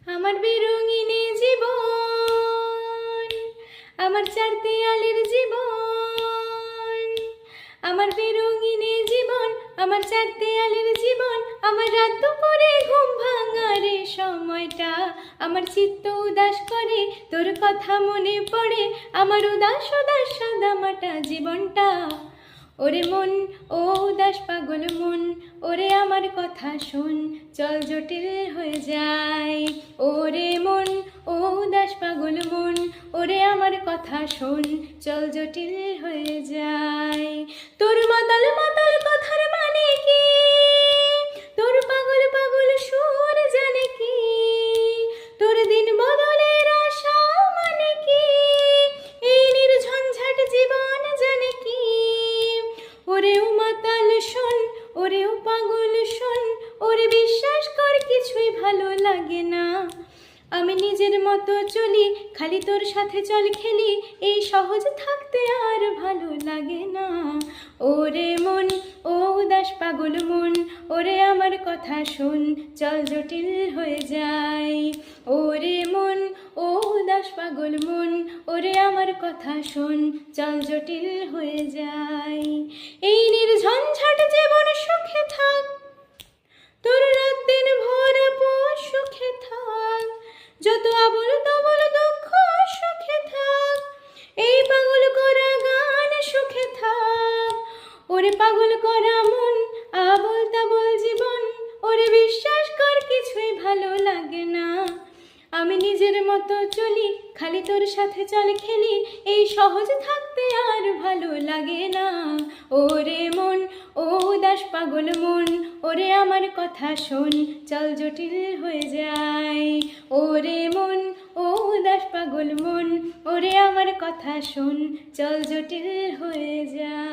আমার বেরঙিনী জীবন, আমার চার দেয়ালের জীবন, আমার বেরঙিনী জীবন, আমার চার দেয়ালের জীবন, আমার রাত দুপুরে ঘুম ভাঙার সময়টা, আমার চিত্ত উদাস করে তোর কথা মনে পড়ে, আমার উদাস উদাস সাদামাটা জীবনটা। ওরে মন ও উদাস পাগল মন, ওরে আমার কথা শোন, চল জটিল হয়ে যায়। ওরে মন ও উদাস পাগল মন, ওরে আমার কথা শোন, চল জটিল হয়ে যায়। তোর মাতাল মাতাল কথার মানে কি, তোর পাগল পাগল সুর জানে কি, তোর দিন বদলের আশা মানে কি, এই নির্ঝঞ্ঝাট জীবন জানে কি। ওরে ও মাতাল শোন, ওরে ও পাগল শোন, ওরে বিশ্বাস কর কিছুই ভালো লাগে না, আমি নিজের মতো চলি, খালি তোর সাথে চল খেলি, এই সহজ থাকতে আর ভালো লাগে না। ওরে মন ও উদাস পাগল মন, ওরে আমার কথা শোন, চল জটিল হয়ে যায়। ওরে মন ও উদাস পাগল মন, ওরে আমার কথা শোন, চল জটিল হয়ে যায়। এই নির্ঝঞ্ঝাট জীবন সুখে থাক, তোর রাত দিন ভোর সুখে থাক, যত আবল তাবল দুঃখ সুখে থাক, এই পাগল করা গান সুখে থাক। ওরে পাগল করা মন, আবল তাবল জীবন, ওরে বিশ্বাস কর কিছুই ভালো লাগে না, আমি নিজের মতো চলি, খালি তোর সাথে চল খেলি, এই সহজ থাকতে আর ভালো লাগে না। ওরে মন ও উদাস পাগল মন, ওরে আমার কথা শোন, চল জটিল হয়ে যায়। ওরে মন ও উদাস পাগল মন, ওরে আমার কথা শোন, চল জটিল হয়ে যায়।